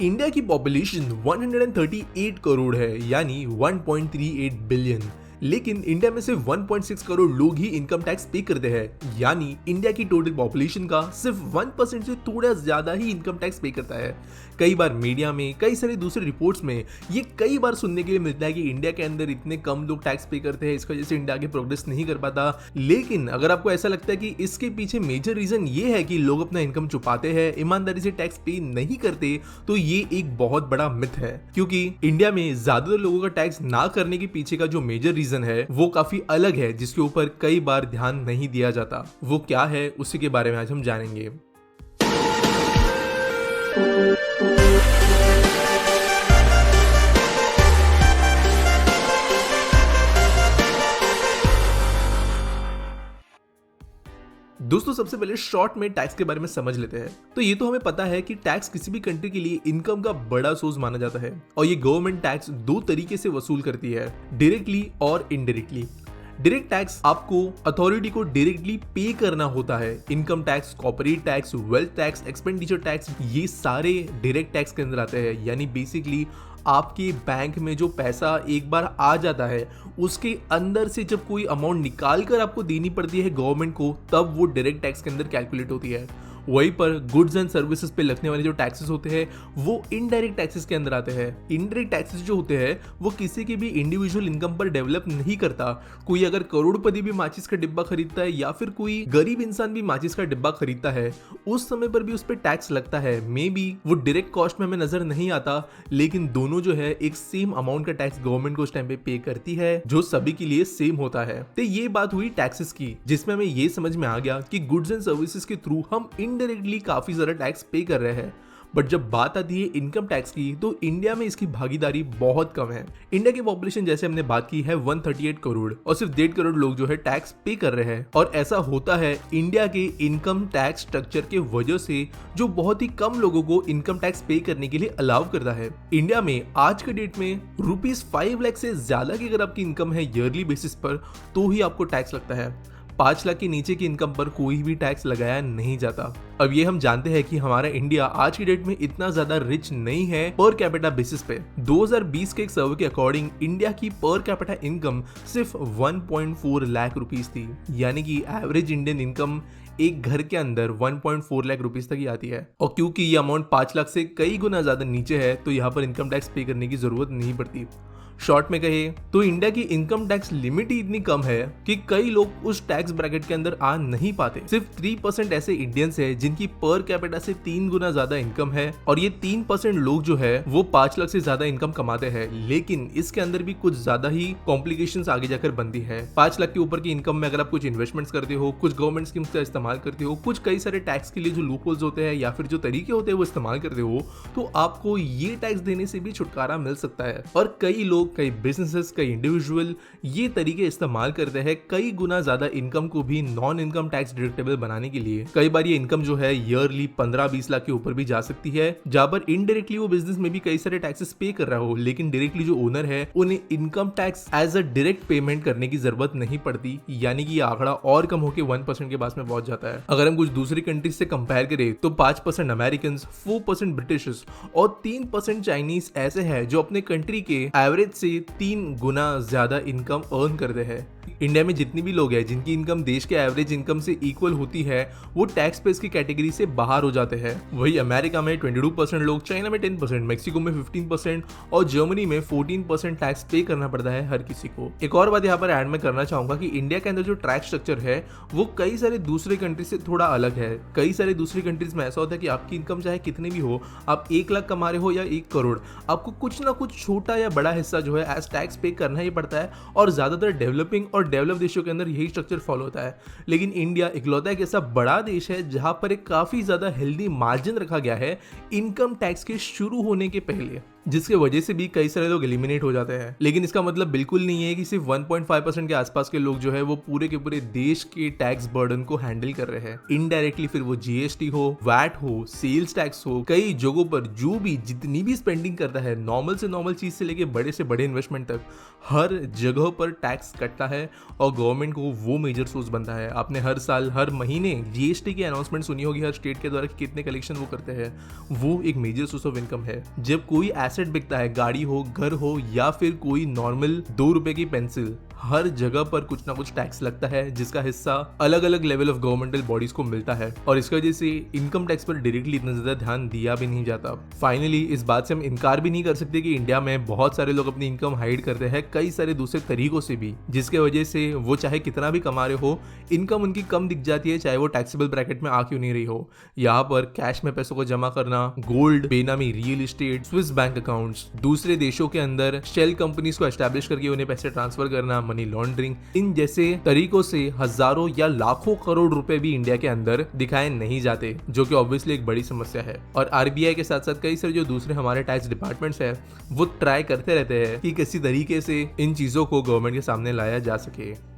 India की population 138 crore है यानी 1.38 बिलियन। लेकिन इंडिया में सिर्फ 1.6 करोड़ लोग ही इनकम टैक्स पे करते हैं, यानी इंडिया की टोटल पॉपुलेशन का सिर्फ 1% से थोड़ा ज्यादा ही इनकम टैक्स पे करता है। कई बार मीडिया में, कई सारे दूसरे रिपोर्ट्स में ये कई बार सुनने के लिए मिलता है कि इंडिया के अंदर इतने कम लोग टैक्स पे करते हैं, इसकी वजह से इंडिया आगे प्रोग्रेस नहीं कर पाता। लेकिन अगर आपको ऐसा लगता है कि इसके पीछे मेजर रीजन ये है कि लोग अपना इनकम छुपाते हैं, ईमानदारी से टैक्स पे नहीं करते, तो ये एक बहुत बड़ा मिथ है। क्योंकि इंडिया में ज्यादातर लोगों का टैक्स ना करने के पीछे का जो मेजर रीजन है वो काफी अलग है, जिसके ऊपर कई बार ध्यान नहीं दिया जाता। वो क्या है उसी के बारे में आज हम जानेंगे। दोस्तों, सबसे पहले शॉर्ट में टैक्स के बारे में समझ लेते हैं। तो ये तो हमें पता है कि टैक्स किसी भी कंट्री के लिए इनकम का बड़ा सोर्स माना जाता है और ये गवर्नमेंट टैक्स दो तरीके से वसूल करती है, डायरेक्टली और इनडायरेक्टली। डायरेक्ट टैक्स आपको अथॉरिटी को डायरेक्टली पे करना होता है। Income tax, corporate tax, wealth tax, expenditure tax, ये सारे डायरेक्ट टैक्स के अंदर आते हैं। यानी बेसिकली आपके बैंक में जो पैसा एक बार आ जाता है, उसके अंदर से जब कोई अमाउंट निकाल कर आपको देनी पड़ती है गवर्नमेंट को, तब वो डायरेक्ट टैक्स के अंदर कैलकुलेट होती है। वहीं पर गुड्स एंड सर्विसेज पे लगने वाले जो टैक्सेस होते हैं वो इनडायरेक्ट टैक्सेस के अंदर आते हैं। इनडायरेक्ट टैक्सेस जो होते हैं वो किसी की भी इंडिविजुअल इनकम पर डेवलप नहीं करता। कोई अगर करोड़पति भी माचिस का डिब्बा खरीदता है या फिर कोई गरीब इंसान भी माचिस का डिब्बा खरीदता है, उस समय पर भी उस पर टैक्स लगता है। मे बी वो डायरेक्ट कॉस्ट में हमें नजर नहीं आता, लेकिन दोनों जो है एक सेम अमाउंट का टैक्स गवर्नमेंट को उस टाइम पे करती है, जो सभी के लिए सेम होता है। तो ये बात हुई टैक्सेस की, जिसमें हमें ये समझ में आ गया कि गुड्स एंड सर्विसेज के थ्रू हम इनडायरेक्टली काफी ज्यादा टैक्स पे कर रहे हैं। बट जब बात आती है इनकम टैक्स की, तो इंडिया में इसकी भागीदारी बहुत कम है। इंडिया की पॉपुलेशन जैसे हमने बात की है 138 करोड़ और सिर्फ 1.5 करोड़ लोग जो है टैक्स पे कर रहे हैं। और ऐसा होता है इंडिया के इनकम टैक्स स्ट्रक्चर के वजह से, जो बहुत ही कम लोगों को इनकम टैक्स पे करने के लिए अलाउ करता है। इंडिया में आज के डेट में ₹5 लाख से ज्यादा की अगर आपकी इनकम है ईयरली बेसिस पर, तो ही आपको टैक्स लगता है। 5 लाख के नीचे की इनकम पर कोई भी टैक्स लगाया नहीं जाता। अब ये हम जानते हैं कि हमारा इंडिया आज की डेट में इतना ज्यादा रिच नहीं है पर कैपिटा बेसिस पे। 2020 के एक सर्वे के अकॉर्डिंग इंडिया की पर कैपिटा इनकम सिर्फ 1.4 लाख रुपीस थी। यानी कि एवरेज इंडियन इनकम एक घर के अंदर 1.4 लाख रुपीस तक ही आती है। और क्योंकि ये अमाउंट 5 लाख से कई गुना ज्यादा नीचे है, तो यहाँ पर इनकम टैक्स पे करने की जरूरत नहीं पड़ती। शॉर्ट में कहे तो इंडिया की इनकम टैक्स लिमिट ही इतनी कम है कि कई लोग उस टैक्स ब्रैकेट के अंदर आ नहीं पाते। सिर्फ 3% ऐसे इंडियंस है जिनकी पर कैपिटा से 3 गुना ज्यादा इनकम है, और ये 3% लोग जो है वो 5 लाख से ज्यादा इनकम कमाते हैं। लेकिन इसके अंदर भी कुछ ज्यादा ही कॉम्प्लिकेशंस आगे जाकर बनती है। 5 लाख के ऊपर की इनकम में अगर आप कुछ इन्वेस्टमेंट्स करते हो, कुछ गवर्नमेंट स्कीम्स का इस्तेमाल करते हो, कुछ कई सारे टैक्स के लिए जो लूपहोल्स होते हैं या फिर जो तरीके होते हैं वो इस्तेमाल करते हो, तो आपको ये टैक्स देने से भी छुटकारा मिल सकता है। और कई लोग, कई बिजनेसेस, कई इंडिविजुअल ये तरीके इस्तेमाल करते हैं कई गुना ज्यादा इनकम को भी नॉन इनकम टैक्स डिडक्टेबल बनाने के लिए। कई बार ये इनकम जो है ईयरली 15-20 लाख के ऊपर भी जा सकती है, जहां पर इनडायरेक्टली वो बिजनेस में भी कई सारे टैक्सेस पे कर रहा हो, लेकिन डायरेक्टली जो ओनर है उन्हें income tax as a direct payment करने की जरूरत नहीं पड़ती। यानी कि ये आंकड़ा और कम होकर 1% के पास में पहुंच जाता है। अगर हम कुछ दूसरी कंट्रीज से कंपेयर करें तो 5% अमेरिकन, 4% ब्रिटिश और 3% चाइनीज ऐसे हैं जो अपने कंट्री के एवरेज से 3 गुना ज्यादा इनकम अर्न करते हैं। इंडिया में जितनी भी लोग हैं जिनकी इनकम देश के एवरेज इनकम से इक्वल होती है, वो टैक्स पेस की कैटेगरी से बाहर हो जाते हैं। वही अमेरिका में 22% लोग, चाइना में 10%, मेक्सिको में 15% और जर्मनी में 14% टैक्स पे करना पड़ता है हर किसी को। एक और बात यहाँ पर ऐड में करना चाहूंगा कि इंडिया के अंदर जो टैक्स स्ट्रक्चर है वो कई सारे दूसरे कंट्रीज से थोड़ा अलग है। कई सारे दूसरी कंट्रीज में ऐसा होता है कि आपकी इनकम चाहे कितनी भी हो, आप 1 लाख कमा रहे हो या 1 करोड़, आपको कुछ ना कुछ छोटा या बड़ा हिस्सा जो है एज टैक्स पे करना ही पड़ता है। और ज्यादातर डेवलपिंग और डेवलप देशों के अंदर यही स्ट्रक्चर फॉलो होता है। लेकिन इंडिया इकलौता एक ऐसा बड़ा देश है जहां पर एक काफी ज्यादा हेल्दी मार्जिन रखा गया है इनकम टैक्स के शुरू होने के पहले। जिसके वजह से भी कई सारे लोग एलिमिनेट हो जाते हैं। लेकिन इसका मतलब बिल्कुल नहीं है कि सिर्फ 1.5% के आसपास के लोग जो है वो पूरे के पूरे देश के टैक्स बर्डन को हैंडल कर रहे हैं। इनडायरेक्टली फिर वो जीएसटी हो, वैट हो, सेल्स टैक्स हो, कई जगहों पर जो भी जितनी भी स्पेंडिंग करता है, नॉर्मल से नॉर्मल चीज से लेके बड़े से बड़े इन्वेस्टमेंट तक, हर जगह पर टैक्स कटता है और गवर्नमेंट को वो मेजर सोर्स बनता है। आपने हर साल हर महीने जीएसटी की अनाउंसमेंट सुनी होगी हर स्टेट के द्वारा कितने कलेक्शन वो करते हैं। वो एक मेजर सोर्स ऑफ इनकम है। जब कोई एसेट बिकता है, गाड़ी हो, घर हो या फिर कोई नॉर्मल 2 रुपए की पेंसिल, हर जगह पर कुछ ना कुछ टैक्स लगता है जिसका हिस्सा अलग अलग लेवल ऑफ गवर्नमेंटल बॉडीज को मिलता है और इसकी वजह से इनकम टैक्स पर डायरेक्टली इतना ज्यादा ध्यान दिया भी नहीं जाता। फाइनली इस बात से हम इनकार भी नहीं कर सकते कि इंडिया में बहुत सारे लोग अपनी इनकम हाइड करते हैं कई सारे दूसरे तरीकों से भी, जिसके वजह से वो चाहे कितना भी कमा रहे हो, इनकम उनकी कम दिख जाती है, चाहे वो टैक्सेबल ब्रैकेट में आ क्यों नहीं रही हो। यहाँ पर कैश में पैसों को जमा करना, गोल्ड, बेनामी real estate, Swiss bank accounts, दूसरे देशों के अंदर शेल कंपनीज को एस्टैब्लिश करके उन्हें पैसे ट्रांसफर करना, मनी लॉन्ड्रिंग, इन जैसे तरीकों से हजारों या लाखों करोड़ रुपए भी इंडिया के अंदर दिखाए नहीं जाते, जो कि ऑब्वियसली एक बड़ी समस्या है। और आरबीआई के साथ साथ कई सारे जो दूसरे हमारे टैक्स डिपार्टमेंट्स हैं वो ट्राई करते रहते हैं कि किसी तरीके से इन चीजों को गवर्नमेंट के सामने लाया जा सके।